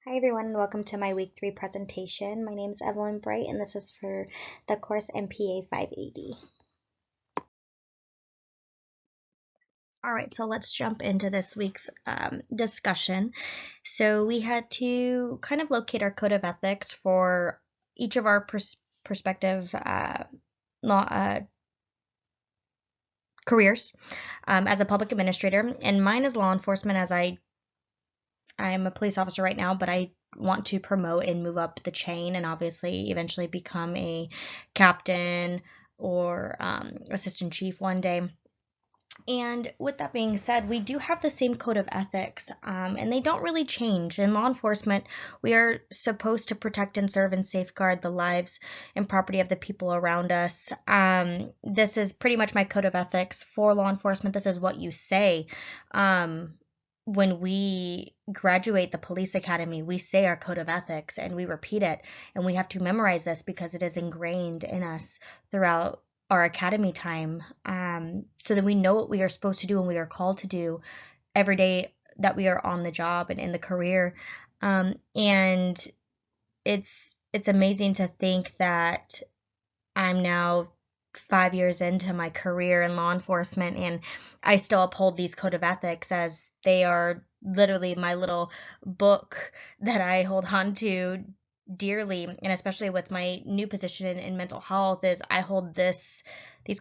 Hi everyone, and welcome to my week 3 presentation. My name is Evelyn Bright, and this is for the course MPA 580. All right, so let's jump into this week's discussion. So we had to kind of locate our code of ethics for each of our prospective careers as a public administrator, and mine is law enforcement, as I'm a police officer right now, but I want to promote and move up the chain and obviously eventually become a captain or assistant chief one day. And with that being said, we do have the same code of ethics, and they don't really change. In law enforcement, we are supposed to protect and serve and safeguard the lives and property of the people around us. This is pretty much my code of ethics for law enforcement. This is what you say. When we graduate the police academy, we say our code of ethics and we repeat it, and we have to memorize this because it is ingrained in us throughout our academy time, so that we know what we are supposed to do and we are called to do every day that we are on the job and in the career. And it's amazing to think that I'm now 5 years into my career in law enforcement, and I still uphold these code of ethics as they are literally my little book that I hold on to dearly. And especially with my new position in mental health, is I hold these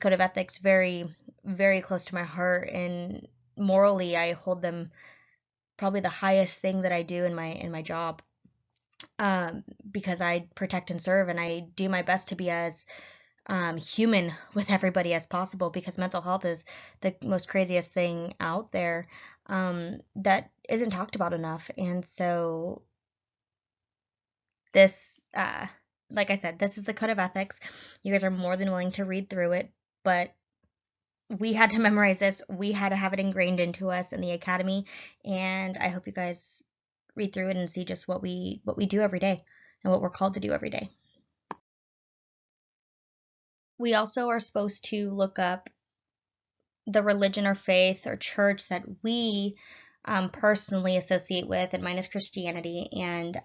code of ethics very, very close to my heart, and morally I hold them probably the highest thing that I do in my job, because I protect and serve, and I do my best to be as human with everybody as possible, because mental health is the most craziest thing out there, that isn't talked about enough. And so this, like I said, this is the code of ethics. You guys are more than willing to read through it, but we had to memorize this. We had to have it ingrained into us in the academy, and I hope you guys read through it and see just what we do every day and what we're called to do every day. We also are supposed to look up the religion or faith or church that we personally associate with, and mine is Christianity, and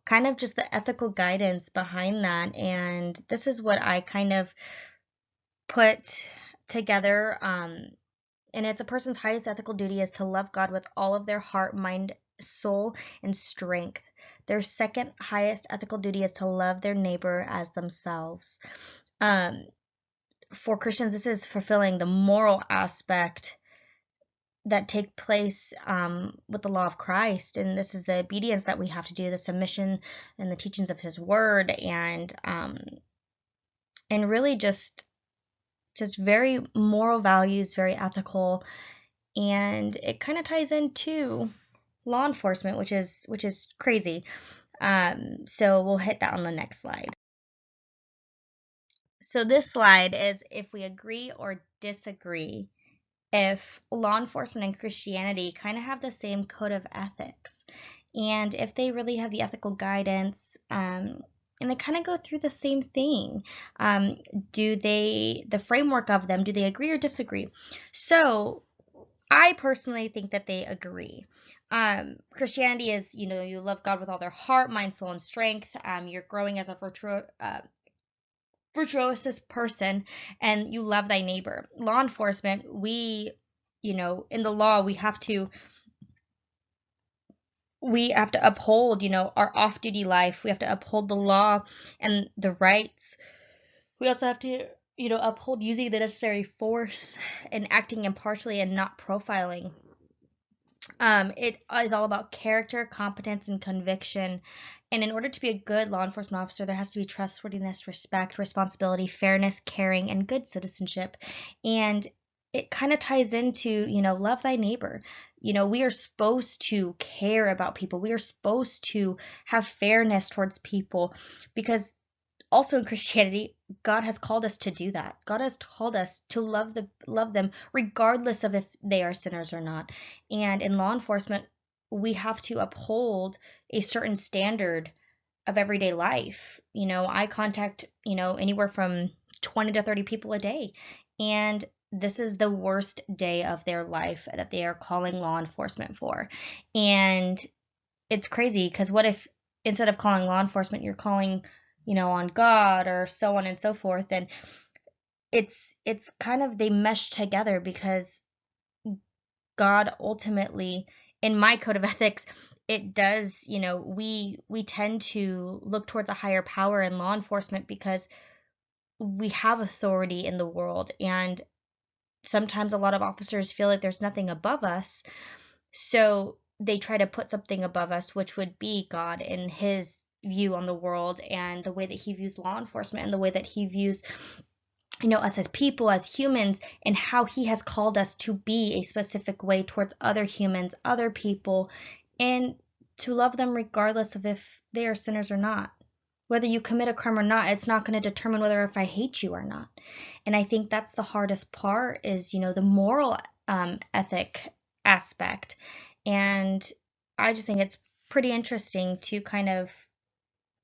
kind of just the ethical guidance behind that. And this is what I kind of put together. And it's a person's highest ethical duty is to love God with all of their heart, mind, soul, and strength. Their second highest ethical duty is to love their neighbor as themselves. For Christians, this is fulfilling the moral aspect that take place with the law of Christ, and this is the obedience that we have to do, the submission and the teachings of His Word, and really just very moral values, very ethical, and it kind of ties into law enforcement, which is crazy. So we'll hit that on the next slide. So this slide is if we agree or disagree if law enforcement and Christianity kind of have the same code of ethics, and if they really have the ethical guidance, and they kind of go through the same thing. The framework of them, do they agree or disagree? So I personally think that they agree. Christianity is, you love God with all their heart, mind, soul, and strength. You're growing as a virtuous person, and you love thy neighbor. Law enforcement, we, in the law, we have to uphold, our off-duty life. We have to uphold the law and the rights. We also have to, uphold using the necessary force and acting impartially and not profiling. It is all about character, competence, and conviction. And in order to be a good law enforcement officer, there has to be trustworthiness, respect, responsibility, fairness, caring, and good citizenship. And it kind of ties into, love thy neighbor. We are supposed to care about people. We are supposed to have fairness towards people, because also in Christianity, God has called us to do that. God has called us to love them regardless of if they are sinners or not. And in law enforcement, we have to uphold a certain standard of everyday life. I contact, anywhere from 20 to 30 people a day. And this is the worst day of their life that they are calling law enforcement for. And it's crazy because what if instead of calling law enforcement, you're calling, on God or so on and so forth. And it's kind of they mesh together because God ultimately, in my code of ethics, it does, we tend to look towards a higher power in law enforcement because we have authority in the world, and sometimes a lot of officers feel like there's nothing above us, so they try to put something above us, which would be God and his view on the world and the way that he views law enforcement and the way that he views us as people, as humans, and how he has called us to be a specific way towards other humans, other people, and to love them regardless of if they are sinners or not. Whether you commit a crime or not, it's not going to determine whether if I hate you or not. And I think that's the hardest part is, the moral ethic aspect. And I just think it's pretty interesting to kind of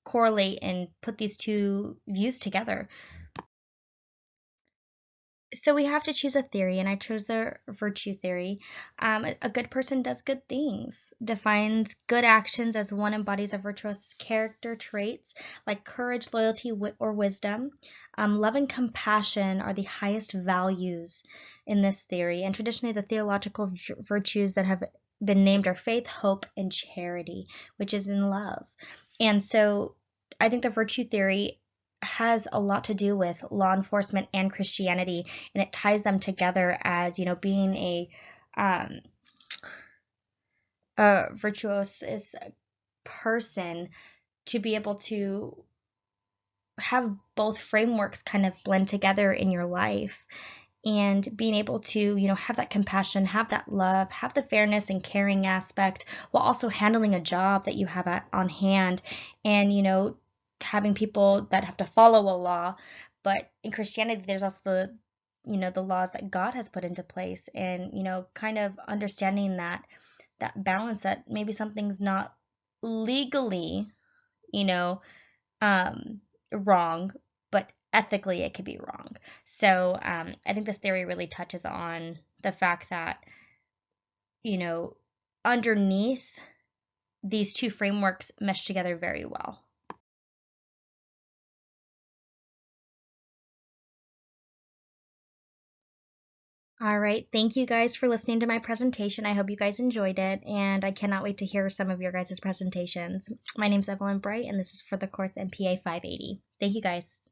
correlate and put these two views together. So we have to choose a theory, and I chose the virtue theory. A good person does good things, defines good actions as one embodies a virtuous character traits like courage, loyalty, or wisdom. Love and compassion are the highest values in this theory, and traditionally the theological virtues that have been named are faith, hope, and charity, which is in love. And so I think the virtue theory has a lot to do with law enforcement and Christianity, and it ties them together as being um, a virtuous person, to be able to have both frameworks kind of blend together in your life, and being able to have that compassion, have that love, have the fairness and caring aspect, while also handling a job that you have on hand, and having people that have to follow a law. But in Christianity, there's also the laws that God has put into place, and kind of understanding that balance, that maybe something's not legally you know wrong, but ethically it could be wrong. So I think this theory really touches on the fact that you know underneath these two frameworks mesh together very well. All right. Thank you guys for listening to my presentation. I hope you guys enjoyed it, and I cannot wait to hear some of your guys' presentations. My name's Evelyn Bright, and this is for the course MPA 580. Thank you guys.